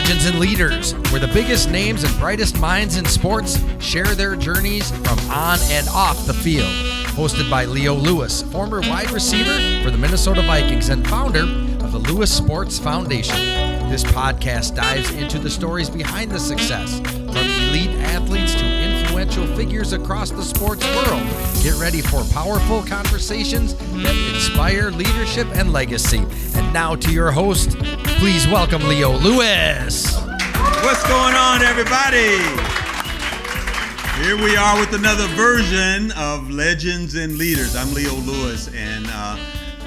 Legends and Leaders, where the biggest names and brightest minds in sports share their journeys from on and off the field. Hosted by Leo Lewis, former wide receiver for the Minnesota Vikings and founder of the Lewis Sports Foundation. This podcast dives into the stories behind the success, from elite athletes to influential figures across the sports world. Get ready for powerful conversations that inspire leadership and legacy. And now to your host, please welcome Leo Lewis. What's going on, everybody? Here we are with another version of Legends and Leaders. I'm Leo Lewis, and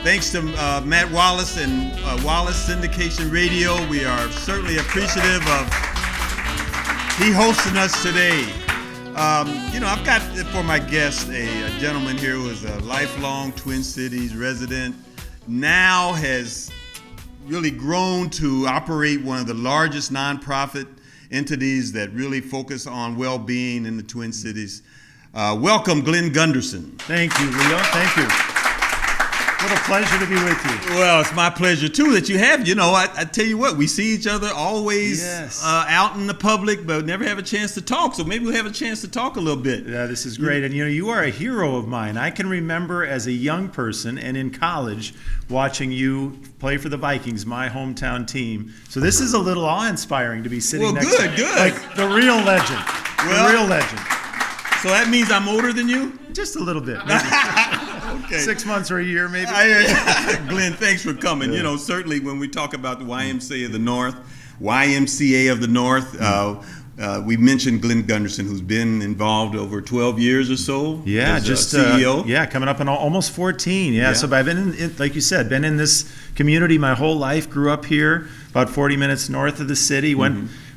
thanks to Matt Wallace and Wallace Syndication Radio, we are certainly appreciative of he hosting us today. I've got for my guest a gentleman here who is a lifelong Twin Cities resident, now has really grown to operate one of the largest nonprofit entities that really focus on well-being in the Twin Cities. Welcome, Glen Gunderson. Thank you, Leo. Thank you. What a pleasure to be with you. Well, it's my pleasure, too, that you have. I tell you what, we see each other always out in the public, but never have a chance to talk. So maybe we'll have a chance to talk a little bit. Yeah, this is great. And, you are a hero of mine. I can remember as a young person and in college watching you play for the Vikings, my hometown team. So this is a little awe-inspiring to be sitting next to like the real legend. The real legend. So that means I'm older than you? Just a little bit. Okay. 6 months or a year, maybe. Glenn, thanks for coming. Yeah. Certainly when we talk about the YMCA of the North, we mentioned Glen Gunderson, who's been involved over 12 years or so. Yeah, as just CEO. Coming up on almost 14. Yeah, so I've been like you said, been in this community my whole life. Grew up here, about 40 minutes north of the city.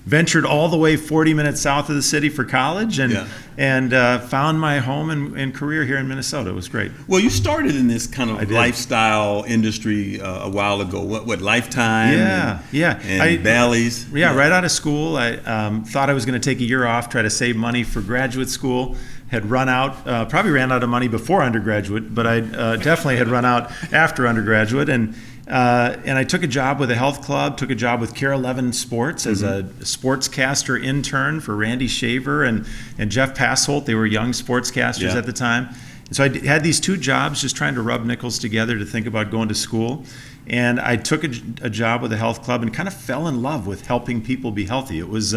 Ventured all the way 40 minutes south of the city for college, and found my home and career here in Minnesota. It was great. Well, you started in this kind of lifestyle industry a while ago. What Lifetime? And Bally's. Yeah, right out of school, I thought I was going to take a year off, try to save money for graduate school. Had run out, probably ran out of money before undergraduate, but I definitely had run out after undergraduate, and I took a job with a health club, took a job with Care 11 Sports as a sportscaster intern for Randy Shaver and Jeff Passholt. They were young sportscasters at the time. And so I had these two jobs, just trying to rub nickels together to think about going to school. And I took a job with a health club and kind of fell in love with helping people be healthy. It was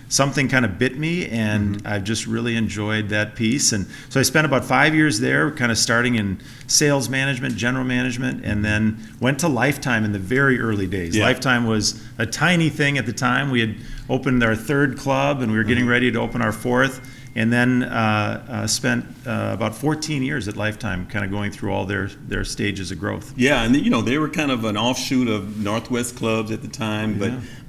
something kind of bit me, and I've just really enjoyed that piece. And so I spent about 5 years there, kind of starting in sales management, general management, and then went to Lifetime in the very early days. Yeah. Lifetime was a tiny thing at the time. We had opened our third club, and we were getting ready to open our fourth. And then spent about 14 years at Lifetime, kind of going through all their stages of growth. Yeah, and they were kind of an offshoot of Northwest Clubs at the time,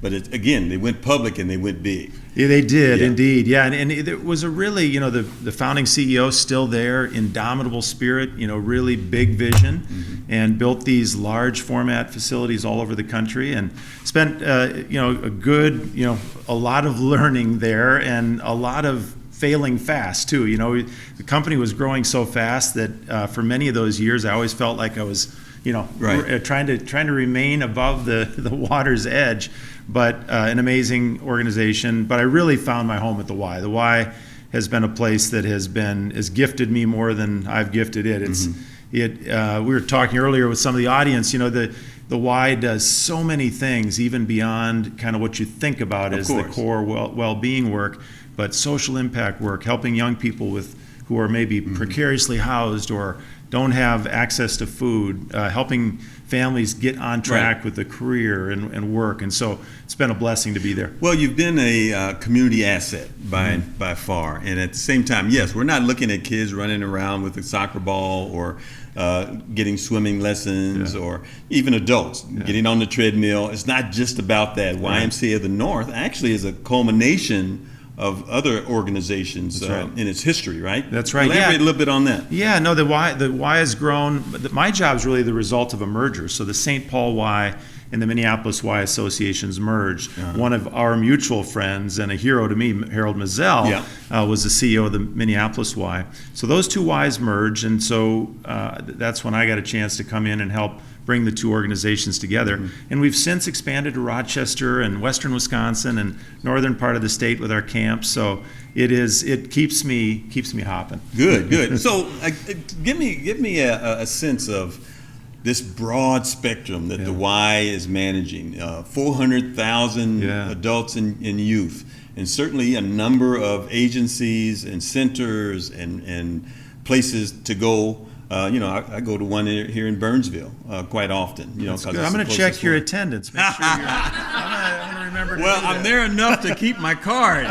but again, they went public and they went big. Yeah, they did indeed. Yeah, and it was a really, the founding CEO still there, indomitable spirit, really big vision, and built these large format facilities all over the country, and spent a lot of learning there, and a lot of failing fast too. The company was growing so fast that for many of those years I always felt like I was trying to remain above the water's edge, but an amazing organization. But I really found my home at the Y. The Y has been a place that has gifted me more than I've gifted it. We were talking earlier with some of the audience, the Y does so many things, even beyond kind of what you think about as the core well-being work, but social impact work, helping young people who are maybe precariously housed or don't have access to food, helping families get on track with a career and work. And so it's been a blessing to be there. Well, you've been a community asset by far. And at the same time, yes, we're not looking at kids running around with a soccer ball or getting swimming lessons or even adults getting on the treadmill. It's not just about that. YMCA of the North actually is a culmination of other organizations in its history, right? That's right. Elaborate a little bit on that. Yeah, no, the Y has grown. My job is really the result of a merger. So the St. Paul Y and the Minneapolis Y associations merged. One of our mutual friends and a hero to me, Harold Mazzell, was the CEO of the Minneapolis Y. So those two Ys merged, and so that's when I got a chance to come in and help bring the two organizations together. And we've since expanded to Rochester and western Wisconsin and northern part of the state with our camps. So it keeps me hopping. Good. So give me a sense of this broad spectrum that the Y is managing, 400,000 adults and youth, and certainly a number of agencies and centers and places to go. I go to one here in Burnsville quite often. That's good. I'm going to check your attendance. Make sure I'm going to remember. Well, I'm there enough to keep my card.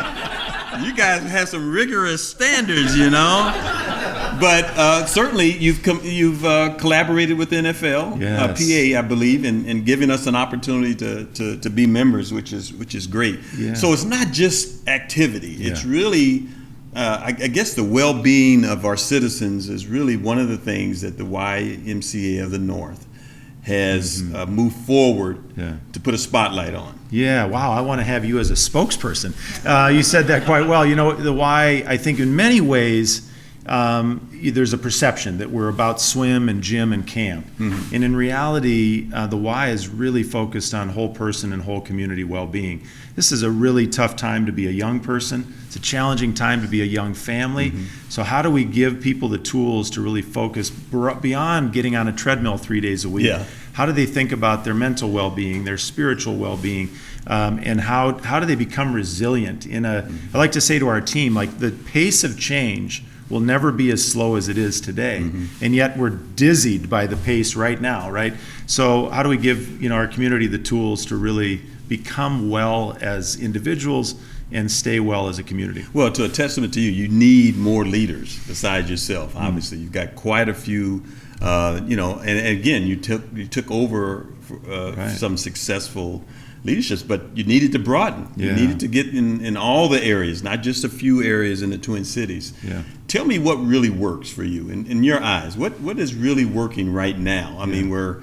You guys have some rigorous standards, But certainly you've collaborated with NFL, PA, I believe, and giving us an opportunity to be members, which is great. Yeah. So it's not just activity; it's really, I guess, the well-being of our citizens is really one of the things that the YMCA of the North has moved forward to put a spotlight on. Yeah, wow, I want to have you as a spokesperson. You said that quite well. The Y, I think in many ways, there's a perception that we're about swim and gym and camp. And in reality, the Y is really focused on whole person and whole community well-being. This is a really tough time to be a young person. It's a challenging time to be a young family. So how do we give people the tools to really focus beyond getting on a treadmill 3 days a week? How do they think about their mental well-being, their spiritual well-being, and how do they become resilient? I like to say to our team, like, the pace of change will never be as slow as it is today, and yet we're dizzied by the pace right now, right? So how do we give our community the tools to really become well as individuals and stay well as a community? Well, to a testament to you, you need more leaders besides yourself. Obviously, you've got quite a few. And again, you took over some successful leaderships, but you needed to broaden. You needed to get in all the areas, not just a few areas in the Twin Cities. Tell me what really works for you in your eyes. What is really working right now? I mean, we're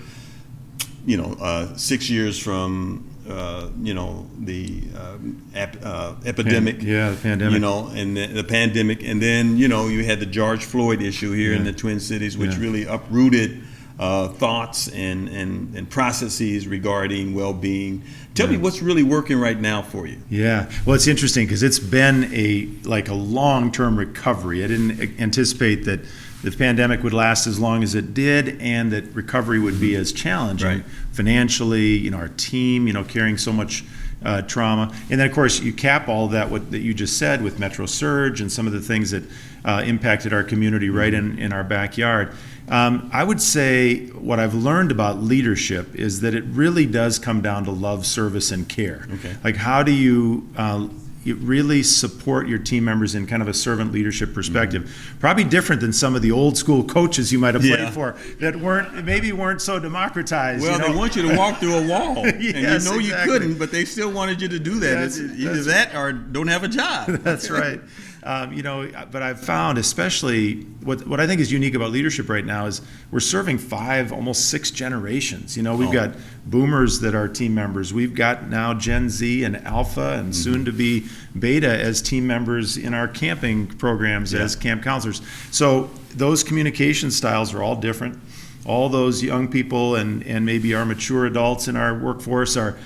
6 years from the epidemic. The pandemic. And the pandemic, and then you had the George Floyd issue here in the Twin Cities, which really uprooted thoughts and processes regarding well-being. Tell me what's really working right now for you. Yeah, well, it's interesting because it's been a long-term recovery. I didn't anticipate that the pandemic would last as long as it did, and that recovery would be as challenging financially. Our team, carrying so much trauma, and then of course you cap all that what that you just said with Metro Surge and some of the things that impacted our community right in our backyard. I would say what I've learned about leadership is that it really does come down to love, service, and care. Like, how do you really support your team members in kind of a servant leadership perspective? Probably different than some of the old school coaches you might have played for that weren't so democratized. Well, they want you to walk through a wall, and you couldn't, but they still wanted you to do that. Either that or don't have a job. That's right. But I've found, especially what I think is unique about leadership right now, is we're serving 5, almost 6 generations. We've got boomers that are team members. We've got now Gen Z and Alpha and soon to be Beta as team members in our camping programs as camp counselors. So those communication styles are all different. All those young people and maybe our mature adults in our workforce are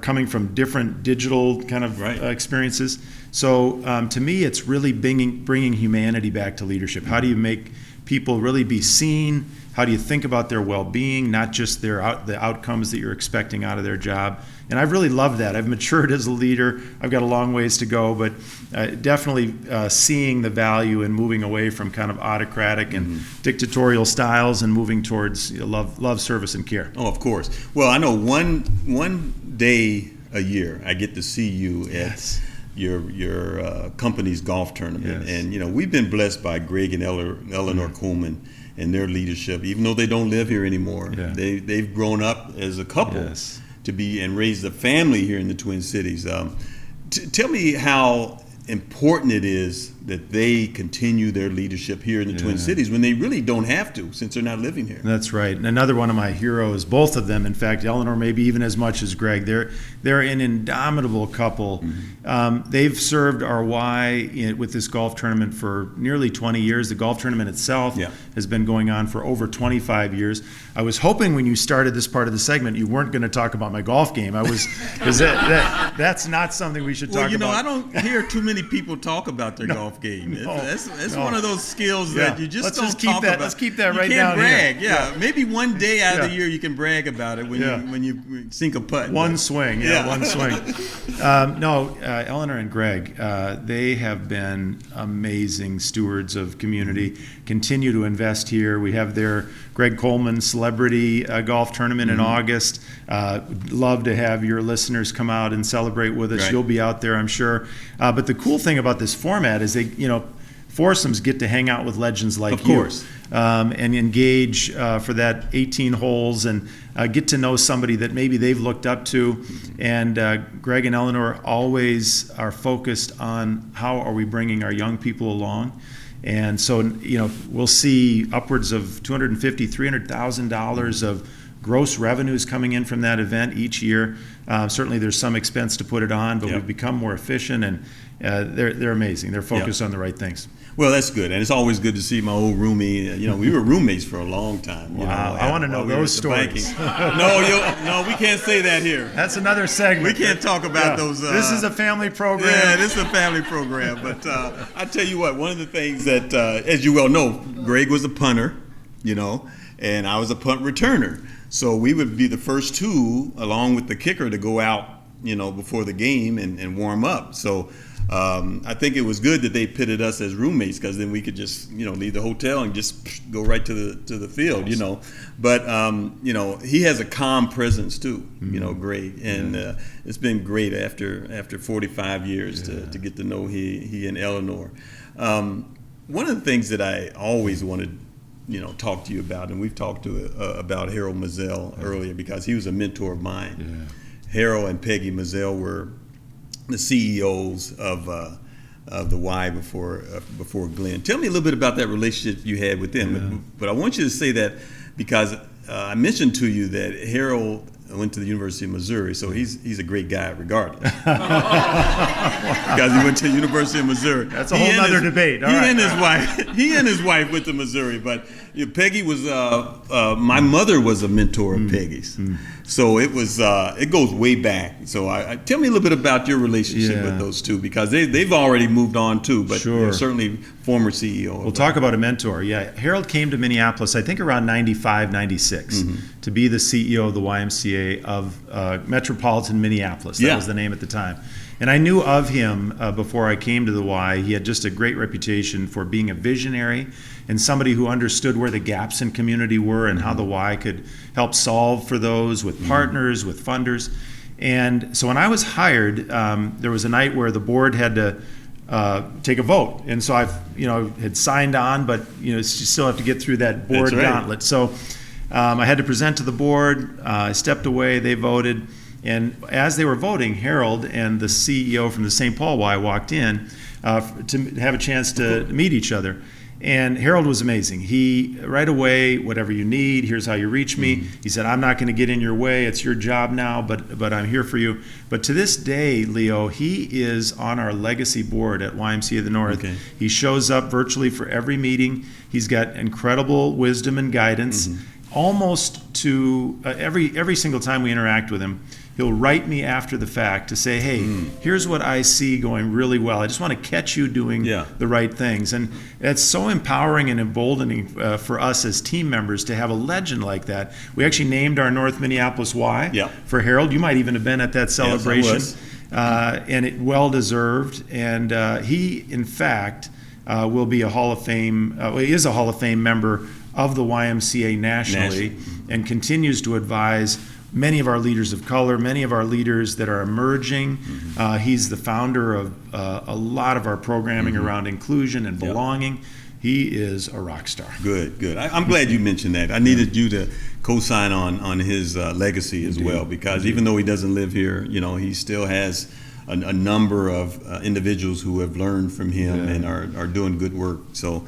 coming from different digital kind of experiences. So to me, it's really bringing humanity back to leadership. How do you make people really be seen? How do you think about their well-being, not just the outcomes that you're expecting out of their job? And I've really loved that. I've matured as a leader. I've got a long ways to go, but definitely seeing the value in moving away from kind of autocratic and dictatorial styles and moving towards love, service, and care. Oh, of course. Well, I know one day a year I get to see you at your company's golf tournament, and we've been blessed by Greg and Eleanor Coleman and their leadership. Even though they don't live here anymore, they've grown up as a couple to be and raised a family here in the Twin Cities. Tell me how important it is that they continue their leadership here in the Twin Cities when they really don't have to, since they're not living here. That's right. And another one of my heroes, both of them, in fact, Eleanor maybe even as much as Greg, they're an indomitable couple. They've served our Y with this golf tournament for nearly 20 years. The golf tournament itself has been going on for over 25 years. I was hoping when you started this part of the segment you weren't going to talk about my golf game. Because that's not something we should talk about. I don't hear too many people talk about their golf game. That's one of those skills that you just don't talk about. Let's keep that right down here. You can't brag. Maybe one day out of the year you can brag about it when you sink a putt. One swing. Eleanor and Greg, they have been amazing stewards of community, continue to invest here. We have their Greg Coleman Celebrity Golf Tournament in August. Love to have your listeners come out and celebrate with us. Right. You'll be out there, I'm sure. But the cool thing about this format is foursomes get to hang out with legends like you. Of course. And engage for that 18 holes and get to know somebody that maybe they've looked up to. And Greg and Eleanor always are focused on how are we bringing our young people along. And so, we'll see upwards of $250,000, $300,000 of gross revenues coming in from that event each year. Certainly there's some expense to put it on, but we've become more efficient, and they're amazing. They're focused on the right things. Well, that's good, and it's always good to see my old roomie. We were roommates for a long time. Wow, I want to know those stories. No, we can't say that here. That's another segment. We can't talk about those. This is a family program. Yeah, this is a family program. But I tell you what, one of the things that, as you well know, Greg was a punter, and I was a punt returner. So we would be the first two, along with the kicker, to go out, before the game and warm up. So I think it was good that they pitted us as roommates, because then we could just, leave the hotel and just go right to the field, But he has a calm presence too, Greg, and it's been great after 45 years to get to know he and Eleanor. One of the things that I always wanted talk to you about, and we've talked about Harold Mazzell earlier, because he was a mentor of mine. Harold and Peggy Mazzell were the CEOs of the Y before Glen. Tell me a little bit about that relationship you had with them. But I want you to say that because I mentioned to you that Harold went to the University of Missouri, so he's a great guy regardless. Because he went to the University of Missouri. That's a whole other debate. He and his wife went to Missouri, but Peggy was my mother was a mentor of Peggy's. So it goes way back. So tell me a little bit about your relationship with those two, because they've already moved on too, but certainly former CEO. We'll talk about a mentor. Harold came to Minneapolis, I think around 95, 96, to be the CEO of the YMCA of Metropolitan Minneapolis. That was the name at the time. And I knew of him before I came to the Y. He had just a great reputation for being a visionary and somebody who understood where the gaps in community were and how the Y could help solve for those with partners, with funders. And so when I was hired, there was a night where the board had to take a vote. And so I had signed on, but you still have to get through that board gauntlet. So I had to present to the board. I stepped away, they voted. And as they were voting, Harold and the CEO from the St. Paul Y walked in to have a chance to meet each other. And Harold was amazing. He, right away, whatever you need, here's how you reach me. He said, I'm not going to get in your way. It's your job now, but I'm here for you. But to this day, Leo, he is on our legacy board at YMCA of the North. He shows up virtually for every meeting. He's got incredible wisdom and guidance. Almost to every single time we interact with him, he'll write me after the fact to say, hey, here's what I see going really well. I just want to catch you doing the right things. And it's so empowering and emboldening for us as team members to have a legend like that. We actually named our North Minneapolis Y for Harold. You might even have been at that celebration. Yes, I was. And it well deserved. And he, in fact, will be a Hall of Fame, he is a Hall of Fame member of the YMCA nationally, and continues to advise many of our leaders of color, many of our leaders that are emerging. He's the founder of a lot of our programming around inclusion and belonging. He is a rock star. Good. I'm glad you mentioned that. I needed you to co-sign on his legacy as well, because even though he doesn't live here, he still has a number of individuals who have learned from him and are doing good work. So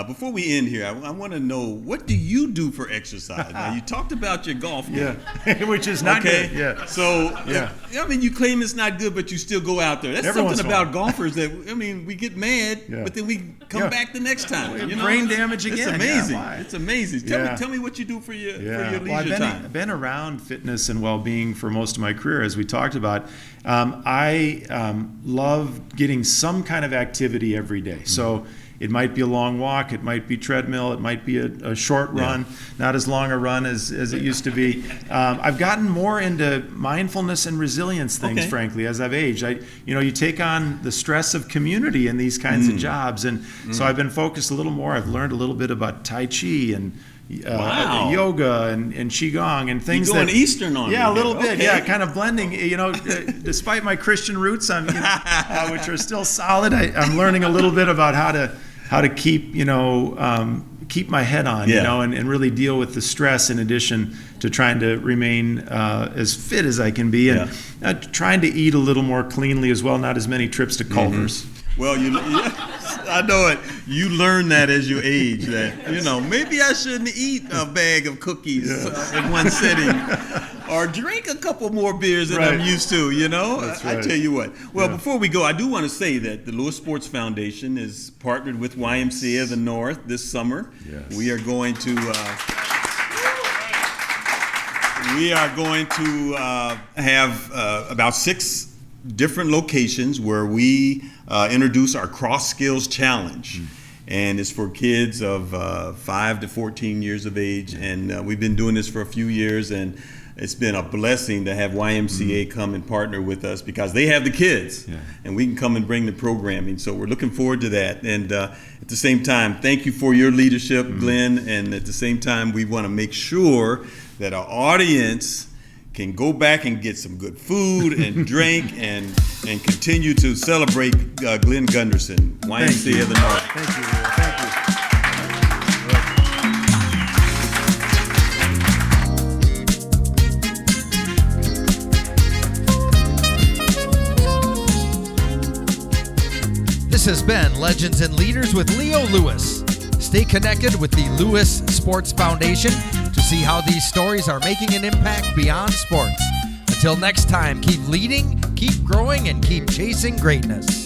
before we end here, I want to know, what do you do for exercise? Now, you talked about your golf game. Which is not good. Yeah. So, I mean, you claim it's not good, but you still go out there. That's something about golfers that, I mean, we get mad, but then we come back the next time. You know? Brain damage again. It's amazing. It's amazing. Tell me what you do for your leisure time. I've been around fitness and well-being for most of my career, as we talked about. I love getting some kind of activity every day. So it might be a long walk, it might be treadmill, it might be a short run, not as long a run as it used to be. I've gotten more into mindfulness and resilience things, frankly, as I've aged. You take on the stress of community in these kinds of jobs, and so I've been focused a little more. I've learned a little bit about Tai Chi and yoga and Qigong and things. You're going Eastern on me. A little bit. Kind of blending. Despite my Christian roots, which are still solid, I'm learning a little bit about how to keep keep my head on, and really deal with the stress, in addition to trying to remain as fit as I can be, and trying to eat a little more cleanly as well. Not as many trips to Culver's. Well, I know it. You learn that as you age, that, maybe I shouldn't eat a bag of cookies in one sitting, or drink a couple more beers than I'm used to, That's right. I tell you what. Well, before we go, I do want to say that the Lewis Sports Foundation is partnered with YMCA of the North this summer. Yes. We are going to have about 6 different locations where we introduce our Cross Skills Challenge. And it's for kids of 5 to 14 years of age. And we've been doing this for a few years, and it's been a blessing to have YMCA come and partner with us, because they have the kids, and we can come and bring the programming. So we're looking forward to that. And at the same time, thank you for your leadership, Glenn. And at the same time, we want to make sure that our audience can go back and get some good food and drink and continue to celebrate Glen Gunderson, YMCA of the North. Thank you. Thank you. This has been Legends and Leaders with Leo Lewis. Stay connected with the Lewis Sports Foundation to see how these stories are making an impact beyond sports. Until next time, keep leading, keep growing, and keep chasing greatness.